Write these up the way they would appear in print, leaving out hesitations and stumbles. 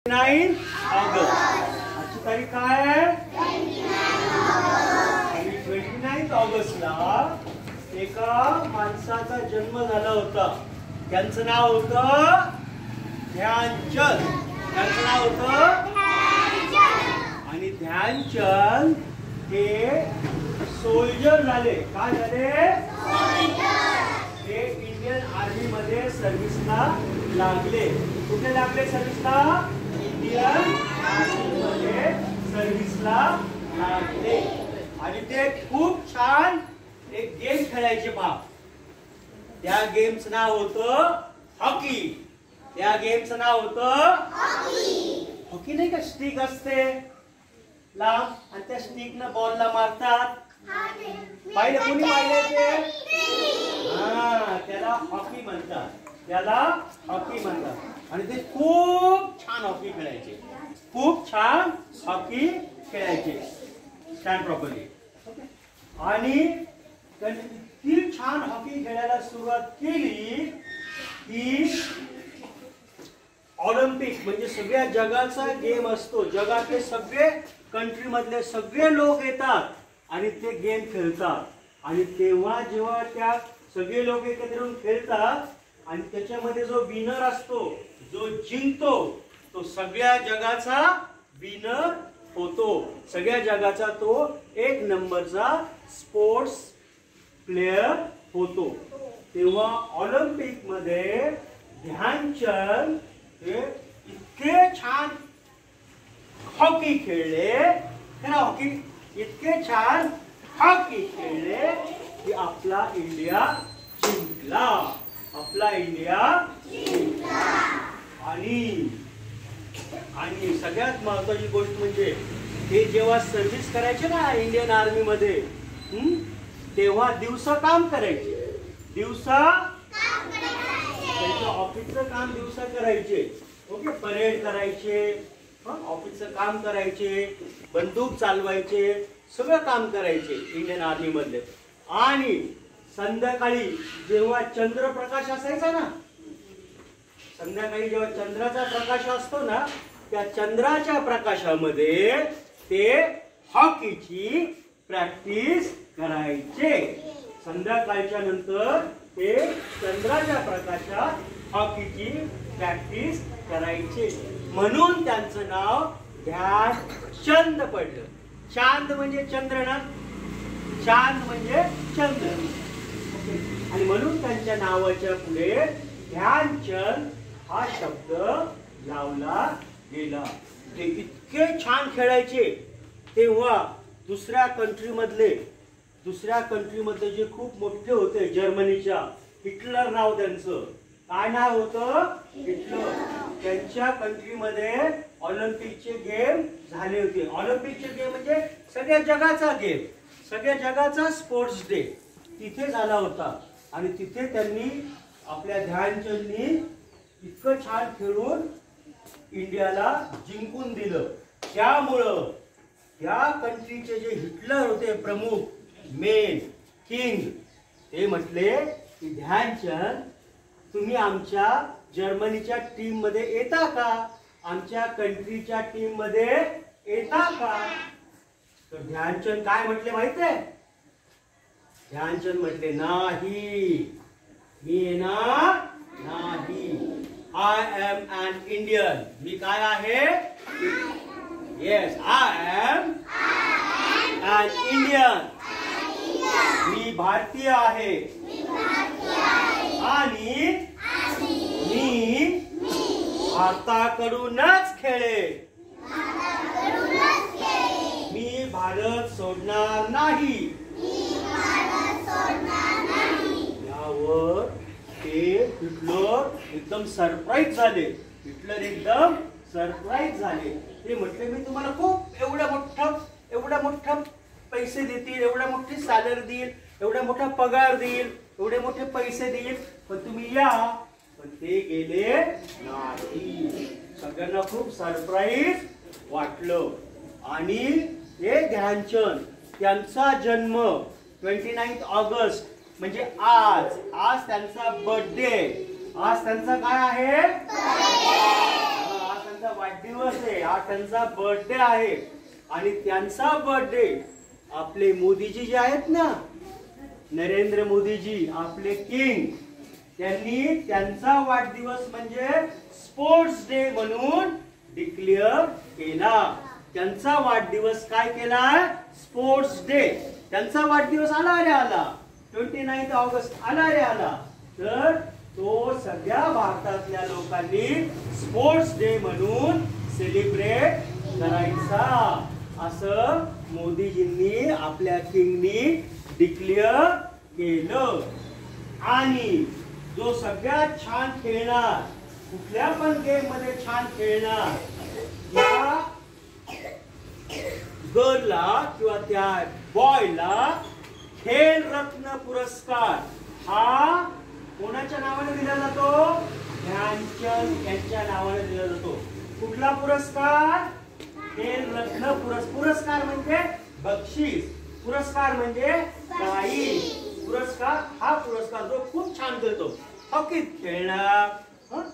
29 August आजची तारीख काय आहे? 29 ऑगस्टला एका माणसाचा जन्म झाला होता. त्यांचं नाव होतं ध्यानचंद. त्यांचं नाव होतं आणि ध्यानचंद हे सोल्जर झाले. काय झाले? ते इंडियन आर्मी मध्ये सर्व्हिसला लागले. कुठे लागले सर्व्हिसला? इंडियन आर्मी मध्ये सर्व्हिसला लागले. आणि ते खूप छान एक गेम खेळायचे बाप. त्या गेमचं नाव होतं हॉकी. त्या गेमचं नाव होतं हॉकी. नाही का स्टिक असते लांब आणि त्या स्टिक न बॉलला मारतात. पाहिलं कोणी? पाहिलं ते? त्याला हॉकी म्हणतात. त्याला हॉकी म्हणतात. आणि ते खूप छान हॉकी खेळायचे. खूप छान हॉकी खेळायचे. Stand properly. आणि त्यांनी इतकी छान हॉकी खेळायला सुरुवात केली की ऑलिम्पिक म्हणजे सगळ्या जगाचा गेम असतो. जगातले सगळे कंट्री मधले सगळे लोक येतात आणि ते गेम खेळतात. आणि तेव्हा जेव्हा त्या सगळे लोक एकत्र येऊन खेळतात आणि त्याच्यामध्ये जो विनर असतो, जो जिंकतो, तो सगळ्या जगाचा विनर होतो. सगळ्या जगाचा तो एक नंबरचा स्पोर्ट्स प्लेयर होतो. तेव्हा ऑलिम्पिक मध्ये ध्यानचंद हे इतके छान हॉकी खेळले. हॉकी इतके छान हॉकी खेळले की आपला इंडिया जिंकला. आपला इंडिया जिंकला. आणि सगळ्यात महत्वाची गोष्ट म्हणजे हे जेव्हा सर्व्हिस करायचे ना इंडियन आर्मी मध्ये, तेव्हा दिवसा काम करायचे. दिवसा त्यांचं ऑफिसचं काम दिवसा करायचे. ओके. परेड करायचे, ऑफिसचं काम करायचे, बंदूक चालवायचे, सगळं काम करायचे इंडियन आर्मी मधले. आणि संध्याकाळी जेव्हा चंद्रप्रकाश असायचा ना, संध्याकाळी जेव्हा चंद्राचा प्रकाश असतो ना, त्या चंद्राच्या प्रकाशामध्ये ते हॉकीची प्रॅक्टिस करायचे. संध्याकाळच्या नंतर ते चंद्राच्या प्रकाशात हॉकीची प्रॅक्टिस करायचे. म्हणून त्यांचं नाव ध्यानचंद पडलं. चांद म्हणजे चंद्र ना, चांद म्हणजे चंद्र. आणि म्हणून त्यांच्या नावाच्या पुढे ध्यानचंद हा शब्द लावला गेला. ते इतके छान खेळायचे. तेव्हा दुसऱ्या कंट्रीमधले जे खूप मोठे होते जर्मनीच्या, हिटलर नाव त्यांचं. काय नाव होतं? हिटलर. त्यांच्या कंट्रीमध्ये ऑलिम्पिकचे गेम झाले होते. ऑलिम्पिकचे गेम म्हणजे सगळ्या जगाचा गेम, सगळ्या जगाचा स्पोर्ट्स डे तिथे झाला होता. आणि तिथे त्यांनी आपल्या ध्यानचंदनी इतकं छान खेळून इंडियाला जिंकून दिलं. त्यामुळं त्या कंट्रीचे जे हिटलर होते प्रमुख, मेन किंग, ते म्हटले की ध्यानचंद तुम्ही आमच्या जर्मनीच्या टीम मध्ये येता का? आमच्या कंट्रीच्या टीम मध्ये येता का? तर ध्यानचंद काय म्हटले माहितीये? ध्यानचंद म्हटले नाही, मी येणार नाही. I am an Indian. मी काय आहे? Yes, I am an Indian. मी भारतीय आहे. आणि मी भारताकडूनच खेळेन. मी भारत सोडणार नाही. यावर ते हिटलर एकदम सरप्राईज झाले. हिटलर एकदम सरप्राईज झाले. ते म्हटले मी तुम्हाला खूप एवढा मोठा पैसे देतील, एवढा मोठी सॅलरी देईल, एवढा मोठा पगार देईल, एवढे मोठे पैसे देईल, पण तुम्ही या. पण ते गेले नाही. सगळ्यांना खूप सरप्राईज वाटलं. आणि हे ध्यानचंद त्यांचा जन्म 29 ऑगस्ट म्हणजे आज त्यांचा बर्थडे. आज त्यांचा काय आहे? आज त्यांचा वाढदिवस आहे, हा त्यांचा बर्थडे आहे. आणि त्यांचा बर्थडे आपले मोदीजी जे आहेत ना, नरेंद्र मोदीजी आपले किंग, त्यांनी त्यांचा वाढदिवस म्हणजे स्पोर्ट्स डे म्हणून डिक्लेअर केला. त्यांचा वाढदिवस काय केलाय? Sports day. त्यांचा वाढदिवस आला रे आला, 29 ऑगस्ट आला रे आला. तर तो सगळ्या भारतातल्या लोकांनी स्पोर्ट्स डे म्हणून सेलिब्रेट करायचा, असं मोदीजींनी आपल्या किंगनी डिक्लेअर केलं. आणि जो सगळ्यात छान खेळणार, कुठल्या पण गेम मध्ये छान खेळणार, त्या गर्लला किंवा त्या बॉयला खेल रत्न पुरस्कार हा कोणाच्या नावाने दिला जातो? ध्यानचंद यांच्या नावाने दिला जातो. कुठला पुरस्कार? खेल रत्न पुरस्कार म्हणजे बक्षीस, पुरस्कार म्हणजे प्राइज. पुरस्कार हा पुरस्कार जो खूप छान खेळतो, हॉकीत खेळणार,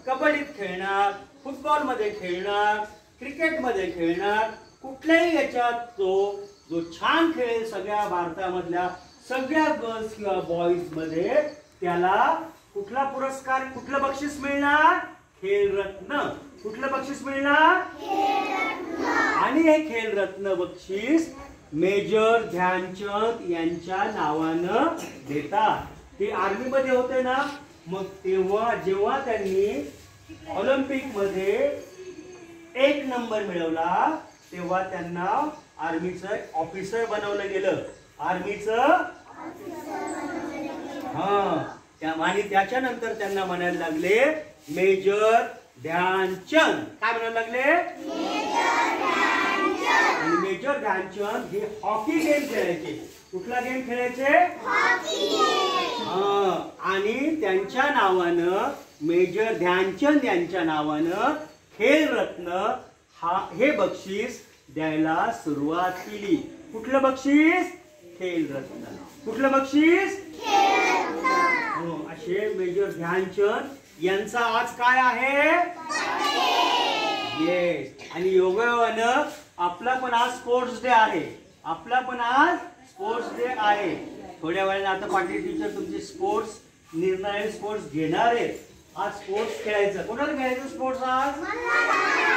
कबड्डीत खेळणार, फुटबॉल मध्ये खेळणार, क्रिकेट मध्ये खेळणार, कुठल्याही याच्यात जो छान खेळेल सगळ्या भारतामधल्या सगळ्या गर्ल्स किंवा बॉईज मध्ये, त्याला कुठला पुरस्कार, कुठलं बक्षीस मिळणार? खेल रत्न. कुठलं बक्षीस मिळणार? आणि हे खेल रत्न बक्षीस मेजर ध्यानचंद यांच्या नावानं देतात. ते आर्मी मध्ये होते ना, मग जेव्हा त्यांनी ऑलिम्पिक मध्ये 1 नंबर मिळवला, तेव्हा त्यांना आर्मीचं ऑफिसर बनवलं गेलं. आर्मीचं आणि त्याच्यानंतर त्यांना म्हणायला लागले मेजर ध्यानचंद. काय म्हणायला लागले? आणि मेजर ध्यानचंद हे हॉकी गेम खेळायचे. कुठला गेम खेळायचे? आणि त्यांच्या नावानं, मेजर ध्यानचंद यांच्या नावानं खेल रत्न हे बक्षीस द्यायला सुरुवात केली. कुठलं बक्षीस? खेल रत्न. कुठलं बक्षीस? असे मेजर ध्यानचंद यांचा आज काय आहे? येस. आणि योगायोगानं आपला पण आज स्पोर्ट्स डे आहे. आपला पण आज स्पोर्ट्स डे आहे. थोड्या वेळाने आता पाटील टीचर तुमचे स्पोर्ट्स, निर्णायक स्पोर्ट्स घेणार आहेत. आज स्पोर्ट्स खेळायचं. कोणाला खेळायचं स्पोर्ट्स आज?